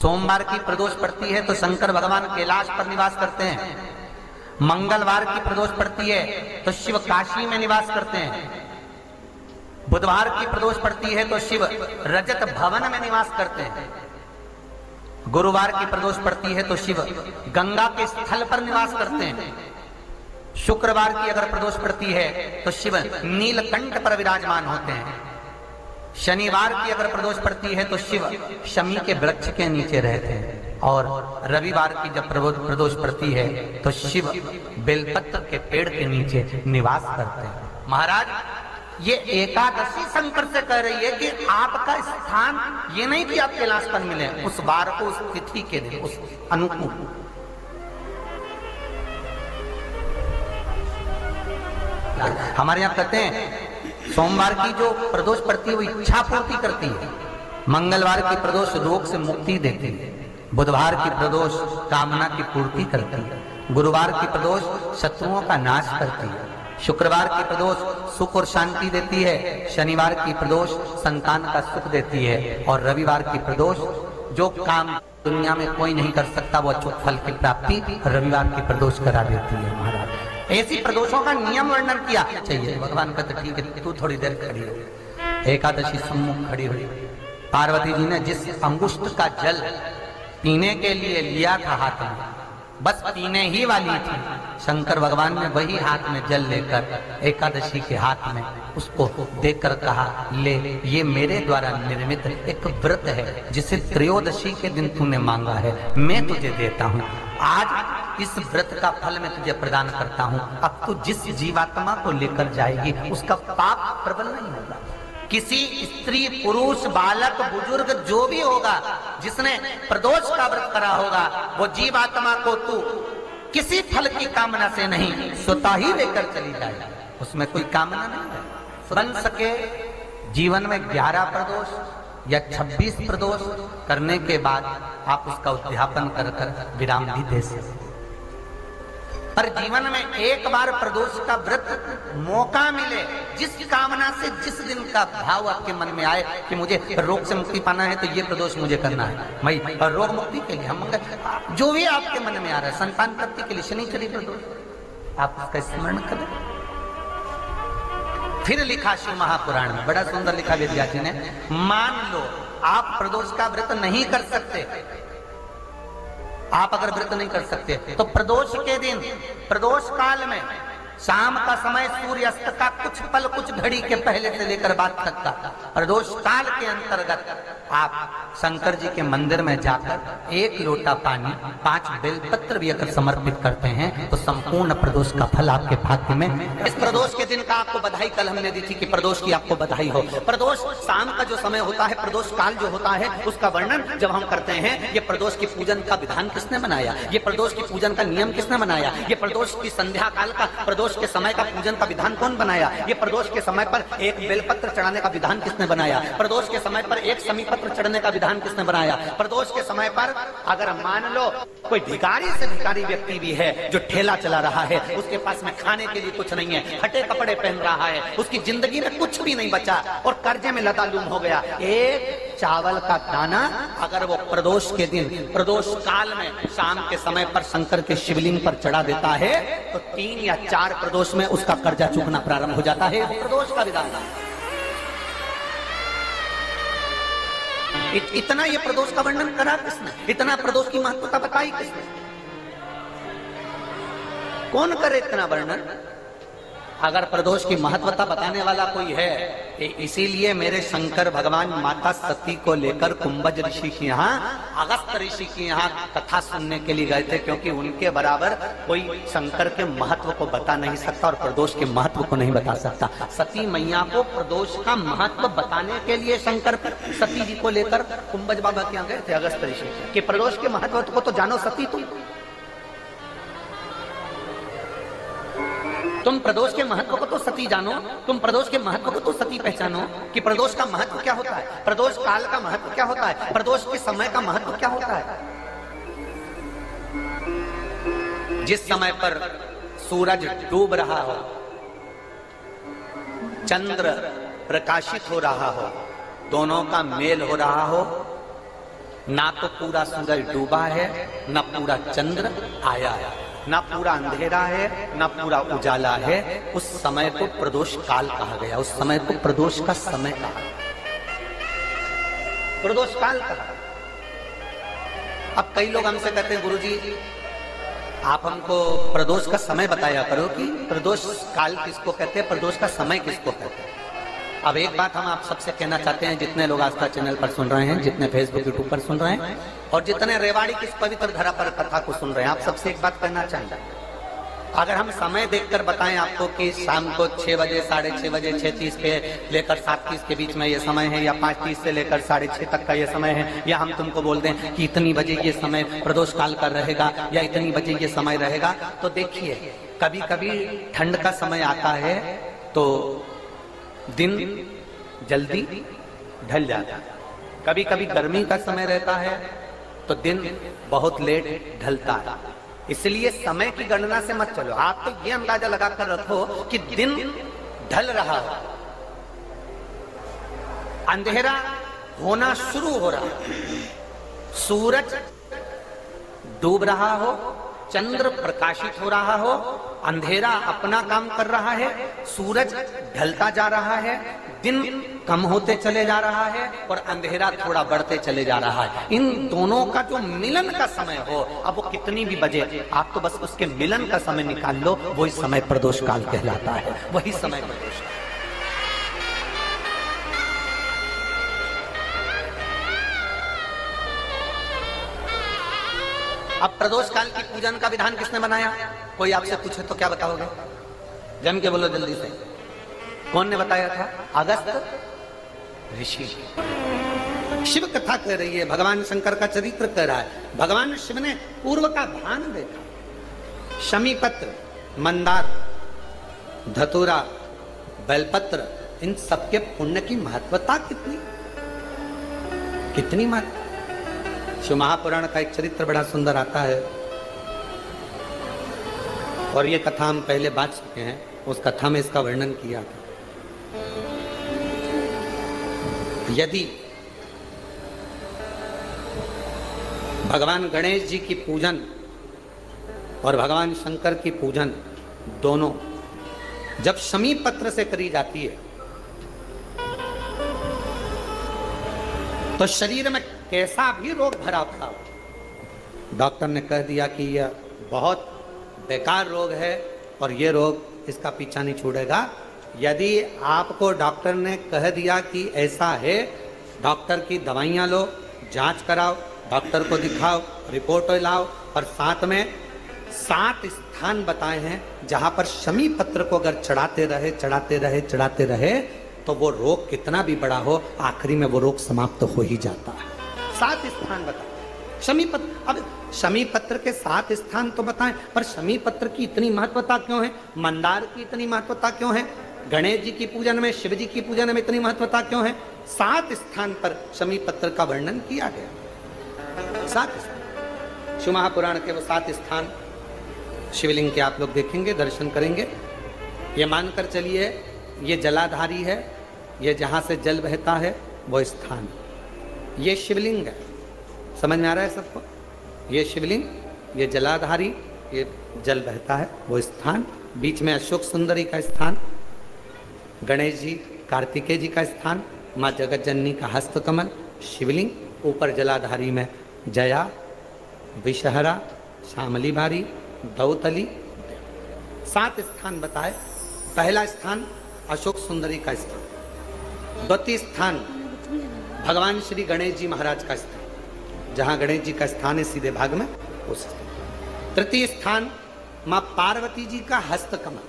सोमवार की प्रदोष पड़ती है तो शंकर भगवान कैलाश पर निवास करते हैं। मंगलवार की प्रदोष पड़ती है तो शिव काशी में निवास करते हैं। बुधवार की प्रदोष पड़ती है तो शिव रजत भवन में निवास करते हैं। गुरुवार की प्रदोष पड़ती है तो शिव गंगा के स्थल पर निवास करते हैं। शुक्रवार की अगर प्रदोष पड़ती है तो शिव नीलकंठ पर विराजमान होते हैं। शनिवार की अगर प्रदोष पड़ती है तो शिव शमी के वृक्ष के नीचे रहते हैं। और रविवार की जब प्रदोष पड़ती है तो शिव बेलपत्र के पेड़ के नीचे निवास करते हैं। महाराज, ये एकादशी शंकर से कह रही है कि आपका स्थान ये नहीं कि आप कैलाश पर मिले, उस वार को, उस तिथि के दिन, उस अनुकूल। हमारे यहाँ कहते हैं सोमवार की जो प्रदोष पड़ती है वो इच्छा पूर्ति करती है। मंगलवार की प्रदोष रोग से मुक्ति देती है। बुधवार की प्रदोष कामना की पूर्ति करती है। गुरुवार की प्रदोष शत्रुओं का नाश करती है। शुक्रवार की प्रदोष सुख और शांति देती है। शनिवार की प्रदोष संतान का सुख देती है। और रविवार की प्रदोष जो काम दुनिया में कोई नहीं कर सकता वो अचूक फल की प्राप्ति रविवार की प्रदोष करा देती है। महाराज, ऐसी प्रदोषों का नियम वर्णन किया चाहिए। भगवान कहते ठीक है, तू थोड़ी देर खड़ी हो। एकादशी सम्मुख खड़ी हुई। पार्वती जी ने जिस अंगुष्ठ का जल पीने के लिए लिया था हाथ में, बस पीने ही वाली थी, शंकर भगवान ने वही हाथ में जल लेकर एकादशी के हाथ में उसको देकर कहा, ले, ये मेरे द्वारा निर्मित एक व्रत है जिसे त्रयोदशी के दिन तूने मांगा है, मैं तुझे देता हूँ। आज इस व्रत का फल मैं तुझे प्रदान करता हूँ। अब तू जिस जीवात्मा को लेकर जाएगी उसका पाप प्रबल नहीं होगा। किसी स्त्री, पुरुष, बालक, बुजुर्ग जो भी होगा जिसने प्रदोष का व्रत करा होगा वो जीवात्मा को तू किसी फल की कामना से नहीं, स्वतः ही लेकर चली जाए। उसमें कोई कामना नहीं है। बन सके जीवन में 11 प्रदोष या 26 प्रदोष करने के बाद आप उसका उद्यापन कर विराम भी दे सकते। पर जीवन में एक बार प्रदोष का व्रत मौका मिले, जिस कामना से, जिस दिन का भाव आपके मन में आए कि मुझे रोग से मुक्ति पाना है तो ये प्रदोष मुझे करना है। भाई, और रोग मुक्ति के लिए हम जो भी आपके मन में आ रहा है, संतान प्राप्ति के लिए शनिचरी प्रदोष, आप उसका स्मरण करें। फिर लिखा शिव महापुराण में, बड़ा सुंदर लिखा वेदव्यास जी ने, मान लो आप प्रदोष का व्रत नहीं कर सकते, आप अगर व्रत नहीं कर सकते तो प्रदोष के दिन, प्रदोष काल में शाम का समय सूर्यास्त का कुछ पल, कुछ घड़ी के पहले से लेकर बाद तक का प्रदोष काल के अंतर्गत आप शंकर जी के मंदिर में जाकर 1 लोटा पानी, 5 बेलपत्र भी अगर समर्पित करते हैं तो संपूर्ण प्रदोष का फल आपके भाग्य में। इस प्रदोष के दिन का आपको बधाई कल हमने दी थी कि प्रदोष की आपको बधाई हो। प्रदोष शाम का जो समय होता है, प्रदोष काल जो होता है, उसका वर्णन जब हम करते हैं, ये प्रदोष की पूजन का विधान किसने बनाया, ये प्रदोष की पूजन का नियम किसने बनाया, ये प्रदोष की संध्या काल का, प्रदोष के समय का पूजन का विधान कौन बनाया, ये प्रदोष के समय पर 1 बेलपत्र चढ़ाने का विधान किसने बनाया, प्रदोष के समय पर 1 समीपत्र चढ़ने का विधान किसने बनाया, प्रदोष के समय पर अगर मान लो कोई भिखारी से भिखारी व्यक्ति भी है जो ठेला चला रहा है, उसके पास में खाने के लिए कुछ नहीं है, फटे कपड़े पहन रहा है, उसकी जिंदगी में कुछ भी नहीं बचा और कर्जे में लतालूम हो गया, एक चावल का दाना अगर वो प्रदोष के दिन, प्रदोष काल में शाम के समय पर शंकर के शिवलिंग पर चढ़ा देता है तो 3 या 4 प्रदोष में उसका कर्जा चुकना प्रारंभ हो जाता है। प्रदोष का विधान इतना, ये प्रदोष का वर्णन करा किसने, इतना प्रदोष की महत्वता बताई किसने, कौन करे इतना वर्णन। अगर प्रदोष की महत्वता बताने वाला कोई है, इसीलिए मेरे शंकर भगवान माता सती को लेकर कुंभज ऋषि के यहाँ, अगस्त ऋषि के यहाँ कथा सुनने के लिए गए थे, क्योंकि उनके बराबर कोई शंकर के महत्व को बता नहीं सकता और प्रदोष के महत्व को नहीं बता सकता। सती मैया को प्रदोष का महत्व बताने के लिए शंकर सती जी को लेकर कुंभज बाबा के यहाँ गए थे, अगस्त ऋषि, कि प्रदोष के महत्व को तो जानो सती, तुम प्रदोष के महत्व को तो सती जानो, तुम प्रदोष के महत्व को तो सती पहचानो कि प्रदोष का महत्व क्या होता है, प्रदोष काल का महत्व क्या होता है, प्रदोष के समय का महत्व क्या होता है। जिस समय पर सूरज डूब रहा हो, चंद्र प्रकाशित हो रहा हो, दोनों का मेल हो रहा हो, ना तो पूरा सूरज डूबा है, ना पूरा चंद्र आया है, ना पूरा अंधेरा है, ना पूरा उजाला है। उस समय को प्रदोष काल कहा गया, उस समय को प्रदोष का समय कहा, प्रदोष काल कहा। अब कई लोग हमसे कहते हैं गुरुजी आप हमको प्रदोष का समय बताया करो कि प्रदोष काल किसको कहते हैं, प्रदोष का समय किसको कहते हैं। अब एक बात हम आप सबसे कहना चाहते हैं, जितने लोग आस्था चैनल पर सुन रहे हैं, जितने फेसबुक यूट्यूब पर सुन रहे हैं और जितने रेवाड़ी की इस पवित्र धरा पर कथा को सुन रहे हैं, आप सबसे एक बात कहना चाहेंगे, अगर हम समय देखकर बताएं आपको कि शाम को 6 बजे, 6:30 बजे, 6:30 पे लेकर 7:30 के बीच में ये समय है, या 5:30 से लेकर 6:30 तक का ये समय है, या हम तुमको बोल दें कि इतनी बजे ये समय प्रदोष काल का रहेगा या इतनी बजे ये समय रहेगा, तो देखिए कभी कभी ठंड का समय आता है तो दिन जल्दी ढल जाता है, कभी कभी गर्मी का समय रहता है तो दिन बहुत लेट ढलता है। इसलिए समय की गणना से मत चलो, आप तो ये अंदाजा लगाकर रखो कि दिन ढल रहा हो, अंधेरा होना शुरू हो रहा है, सूरज डूब रहा हो, चंद्र प्रकाशित हो रहा हो, अंधेरा अपना काम कर रहा है, सूरज ढलता जा रहा है, दिन कम होते चले जा रहा है और अंधेरा थोड़ा बढ़ते चले जा रहा है। इन दोनों का जो मिलन का समय हो, अब वो कितनी भी बजे, आप तो बस उसके मिलन का समय निकाल लो, वही समय प्रदोष काल कहलाता है, वही समय प्रदोष काल। अब प्रदोष काल की पूजन का विधान किसने बनाया? कोई आपसे पूछे तो क्या बताओगे? जम के बोलो जल्दी से, कौन ने बताया था? अगस्त ऋषि। शिव कथा कह रही है, भगवान शंकर का चरित्र कह रहा है। भगवान शिव ने पूर्व का भान देखा, शमी पत्र, मंदार, धतूरा, बेलपत्र, इन सबके पुण्य की महत्वता कितनी कितनी महत्व। शिव महापुराण का एक चरित्र बड़ा सुंदर आता है और ये कथा हम पहले बात चुके हैं, उस कथा में इसका वर्णन किया था। यदि भगवान गणेश जी की पूजन और भगवान शंकर की पूजन दोनों जब शमी पत्र से करी जाती है तो शरीर में कैसा भी रोग भरा पड़ा हो, डॉक्टर ने कह दिया कि यह बहुत बेकार रोग है और यह रोग इसका पीछा नहीं छोड़ेगा। यदि आपको डॉक्टर ने कह दिया कि ऐसा है, डॉक्टर की दवाइयाँ लो, जांच कराओ, डॉक्टर को दिखाओ, रिपोर्ट लाओ, और साथ में 7 स्थान बताए हैं जहां पर शमी पत्र को अगर चढ़ाते रहे तो वो रोग कितना भी बड़ा हो, आखिरी में वो रोग समाप्त हो ही जाता है। 7 स्थान बताए शमी पत्र। अब शमी पत्र के 7 स्थान तो बताएं, पर शमी पत्र की इतनी महत्वता क्यों है? मंदार की इतनी महत्वता क्यों है? गणेश जी की पूजन में, शिव जी की पूजन में इतनी महत्वता क्यों है? 7 स्थान पर शमी पत्र का वर्णन किया गया। 7 स्थान शिव महापुराण के वो 7 स्थान शिवलिंग के आप लोग देखेंगे, दर्शन करेंगे। ये मानकर चलिए ये जलाधारी है, ये जहां से जल बहता है वो स्थान, ये शिवलिंग है। समझ में आ रहा है सबको? ये शिवलिंग, ये जलाधारी, ये जल बहता है वो स्थान, बीच में अशोक सुंदरी का स्थान, गणेश जी, कार्तिकेय जी का स्थान, माँ जगत जननी का हस्तकमल, शिवलिंग, ऊपर जलाधारी में जया, विषहरा, शामली बारी, दौतली। 7 स्थान बताए। पहला स्थान अशोक सुंदरी का स्थान, द्वितीय स्थान भगवान श्री गणेश जी महाराज का स्थान, जहां गणेश जी का स्थान है सीधे भाग में उस स्थान। तृतीय स्थान मां पार्वती जी का हस्तकमल।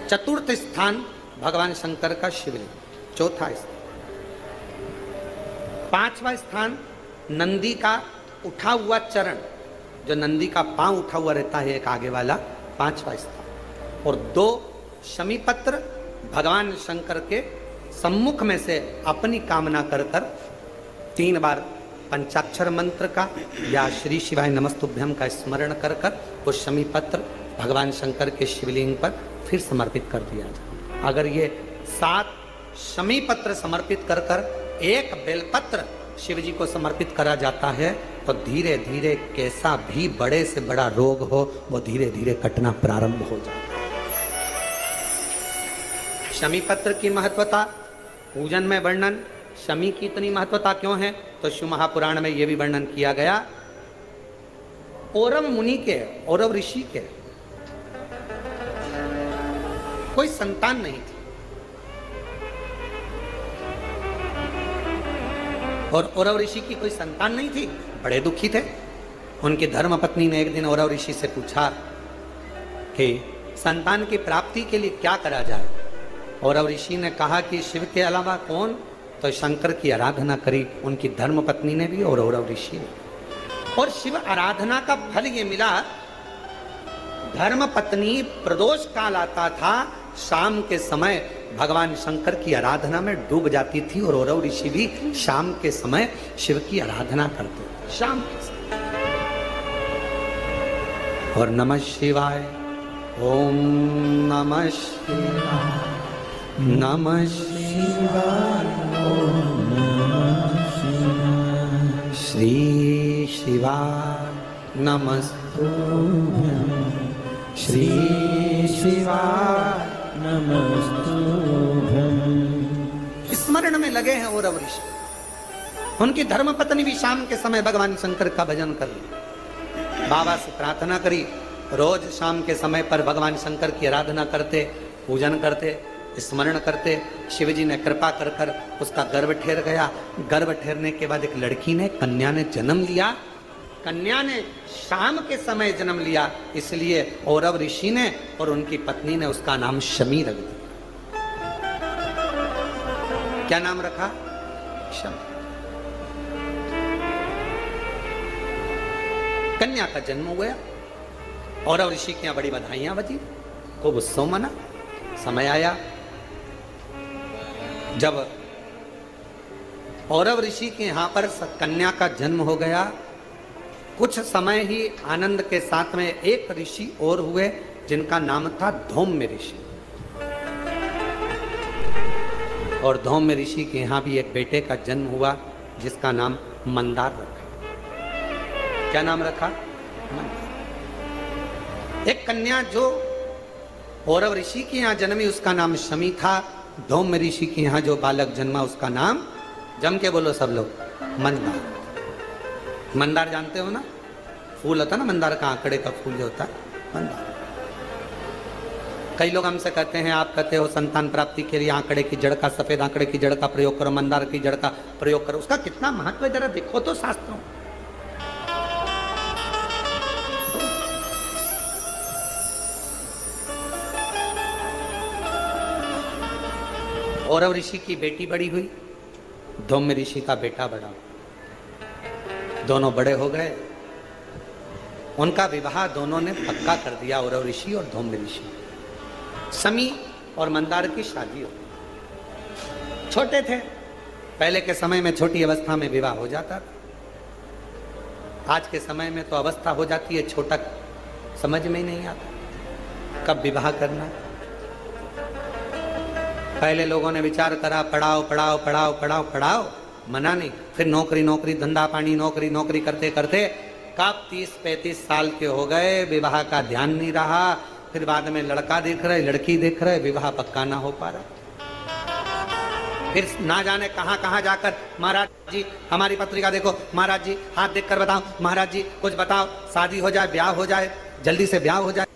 चतुर्थ स्थान भगवान शंकर का शिवलिंग, चौथा स्थान। 5वां स्थान नंदी का उठा हुआ चरण, जो नंदी का पांव उठा हुआ रहता है एक आगे वाला, 5वां स्थान। और 2 शमी पत्र भगवान शंकर के सम्मुख में से अपनी कामना कर 3 बार पंचाक्षर मंत्र का या श्री शिवाय नमस्तुभ्यम का स्मरण कर वो शमी पत्र भगवान शंकर के शिवलिंग पर फिर समर्पित कर दिया जाए। अगर ये 7 शमी पत्र समर्पित कर 1 बेलपत्र शिव जी को समर्पित करा जाता है तो धीरे धीरे कैसा भी बड़े से बड़ा रोग हो वो धीरे धीरे कटना प्रारंभ हो जाता है। शमी पत्र की महत्वता पूजन में वर्णन, शमी की इतनी महत्वता क्यों है तो शिव महापुराण में यह भी वर्णन किया गया। औरव मुनि के, औरव ऋषि के कोई संतान नहीं थी और औरव ऋषि की कोई संतान नहीं थी, बड़े दुखी थे। उनकी धर्म पत्नी ने एक दिन औरव ऋषि से पूछा कि संतान की प्राप्ति के लिए क्या करा जाए। औरव ऋषि ने कहा कि शिव के अलावा कौन, तो शंकर की आराधना करी उनकी धर्म पत्नी ने भी और औरव ऋषि ने। और शिव आराधना का फल ये मिला, धर्म पत्नी प्रदोष काल आता था, शाम के समय भगवान शंकर की आराधना में डूब जाती थी और औरव ऋषि भी शाम के समय शिव की आराधना करते थे शाम के समय। और नमः शिवाय, ओम नमः शिवाय, नमः शिवाय, ओम नमः शिवाय, श्री शिवाय नमस्तुभ्यं, श्री शिवाय नमस्तुभ्यं। स्मरण में लगे हैं औरव ऋषि। उनकी धर्मपत्नी भी शाम के समय भगवान शंकर का भजन कर रही, बाबा से प्रार्थना करी, रोज शाम के समय पर भगवान शंकर की आराधना करते, पूजन करते, स्मरण करते। शिव जी ने कृपा कर कर उसका गर्भ ठहर गया। गर्भ ठहरने के बाद एक लड़की ने, कन्या ने जन्म लिया। कन्या ने शाम के समय जन्म लिया, इसलिए औरव ऋषि ने और उनकी पत्नी ने उसका नाम शमी रख दिया। क्या नाम रखा? शमी। कन्या का जन्म हुआ। औरव ऋषि की बड़ी बधाइयां बजी, खूब उत्सव मना। समय आया जब औरव ऋषि के यहां पर कन्या का जन्म हो गया, कुछ समय ही आनंद के साथ में एक ऋषि और हुए जिनका नाम था धौम्य ऋषि। और धौम्य ऋषि के यहां भी एक बेटे का जन्म हुआ जिसका नाम मंदार रखा। क्या नाम रखा? मंदार। एक कन्या जो औरव ऋषि के यहां जन्मी उसका नाम शमी था। धौम्य ऋषि के यहां जो बालक जन्मा उसका नाम, जम के बोलो सब लोग, मंदार। मंदार जानते हो ना, फूल होता ना मंदार का, आंकड़े का फूल जो होता है मंदार। कई लोग हमसे कहते हैं, आप कहते हो संतान प्राप्ति के लिए आंकड़े की जड़ का, सफेद आंकड़े की जड़ का प्रयोग करो, मंदार की जड़ का प्रयोग करो। उसका कितना महत्व है जरा देखो तो शास्त्रों। औरव ऋषि की बेटी बड़ी हुई, धौम्य ऋषि का बेटा बड़ा। दोनों बड़े हो गए, उनका विवाह दोनों ने पक्का कर दिया, औरव ऋषि और धौम्य ऋषि। शमी और मंदार की शादी हो। छोटे थे, पहले के समय में छोटी अवस्था में विवाह हो जाता था। आज के समय में तो अवस्था हो जाती है, छोटा समझ में ही नहीं आता कब विवाह करना। पहले लोगों ने विचार करा, पढ़ाओ पढ़ाओ पढ़ाओ पढ़ाओ पढ़ाओ, मना नहीं। फिर नौकरी नौकरी, धंधा पानी, नौकरी नौकरी करते करते कब 30-35 साल के हो गए, विवाह का ध्यान नहीं रहा। फिर बाद में लड़का देख रहे, लड़की देख रहे, विवाह पक्का ना हो पा रहा। फिर ना जाने कहां कहां जाकर, महाराज जी हमारी पत्रिका देखो, महाराज जी हाथ देखकर बताओ, महाराज जी कुछ बताओ, शादी हो जाए, ब्याह हो जाए, जल्दी से ब्याह हो जाए।